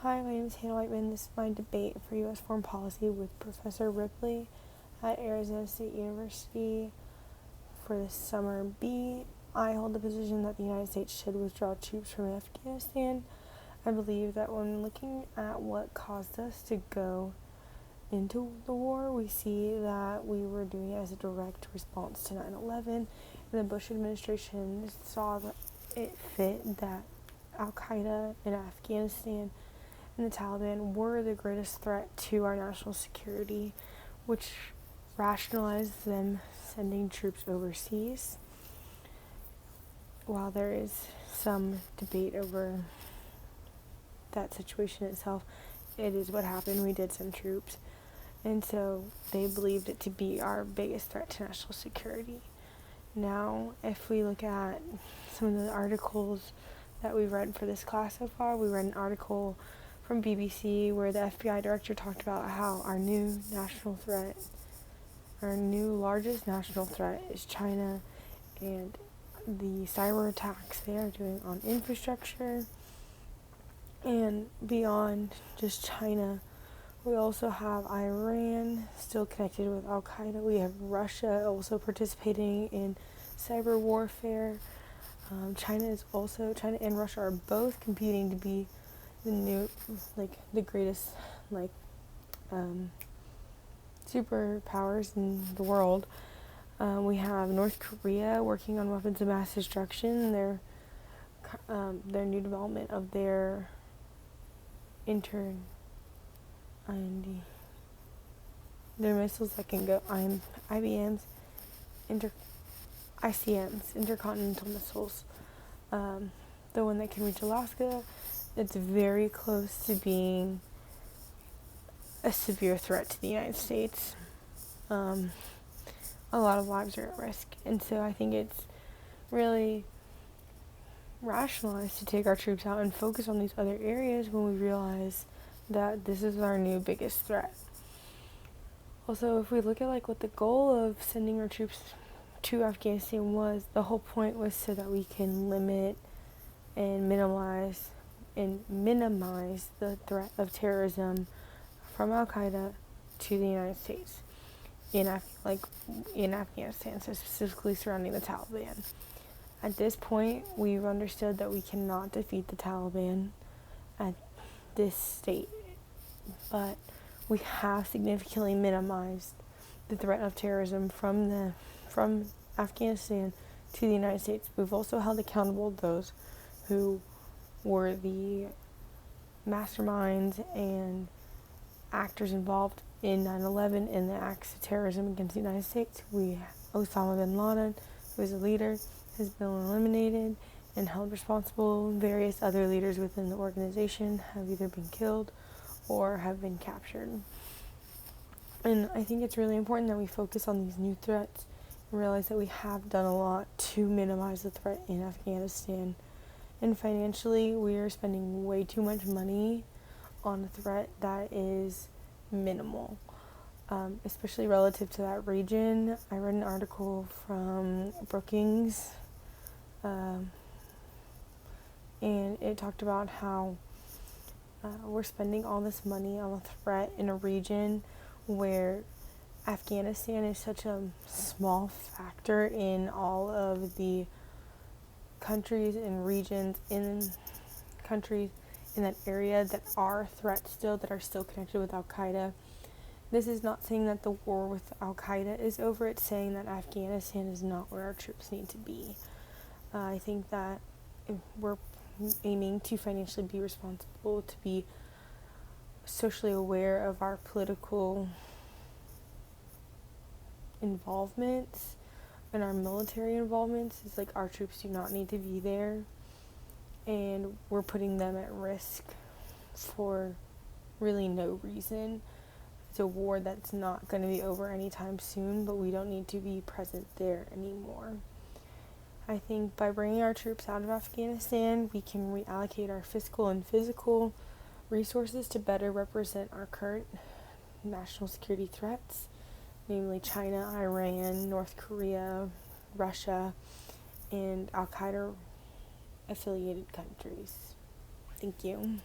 Hi, my name is Hannah Whiteman. This is my debate for U.S. foreign policy with Professor Ripley at Arizona State University for the summer B. I hold the position that the United States should withdraw troops from Afghanistan. I believe that when looking at what caused us to go into the war, we see that we were doing it as a direct response to 9/11, and the Bush administration saw that it fit that Al-Qaeda in Afghanistan and the Taliban were the greatest threat to our national security, which rationalized them sending troops overseas. While there is some debate over that situation itself, it is what happened. We did send troops, and so they believed it to be our biggest threat to national security. Now, if we look at some of the articles that we've read for this class so far, we read an article from BBC where the FBI director talked about how our new largest national threat is China and the cyber attacks they are doing on infrastructure. And beyond just China, we also have Iran still connected with Al-Qaeda. We have Russia also participating in cyber warfare. China and Russia are both competing to be the greatest superpowers in the world. We have North Korea working on weapons of mass destruction. Their new development of their their missiles that can go ICMs, intercontinental missiles. The one that can reach Alaska, it's very close to being a severe threat to the United States. A lot of lives are at risk, and so I think it's really rationalized to take our troops out and focus on these other areas when we realize that this is our new biggest threat. Also, if we look at what the goal of sending our troops to Afghanistan was, the whole point was so that we can limit and minimize the threat of terrorism from Al-Qaeda to the United States in Afghanistan, so specifically surrounding the Taliban. At this point, we've understood that we cannot defeat the Taliban at this state, but we have significantly minimized the threat of terrorism from Afghanistan to the United States. We've also held accountable those who were the masterminds and actors involved in 9/11 and the acts of terrorism against the United States. Osama bin Laden, who is a leader, has been eliminated and held responsible. Various other leaders within the organization have either been killed or have been captured. And I think it's really important that we focus on these new threats and realize that we have done a lot to minimize the threat in Afghanistan. And financially, we are spending way too much money on a threat that is minimal, especially relative to that region. I read an article from Brookings, and it talked about how we're spending all this money on a threat in a region where Afghanistan is such a small factor in all of the countries and regions in that area that are threats still, that are still connected with Al-Qaeda. This is not saying that the war with Al-Qaeda is over. It's saying that Afghanistan is not where our troops need to be. I think that we're aiming to financially be responsible, to be socially aware of our political involvements and our military involvements. It's our troops do not need to be there, and we're putting them at risk for really no reason. It's a war that's not going to be over anytime soon, but we don't need to be present there anymore. I think by bringing our troops out of Afghanistan, we can reallocate our fiscal and physical resources to better represent our current national security threats, namely China, Iran, North Korea, Russia, and Al-Qaeda affiliated countries. Thank you.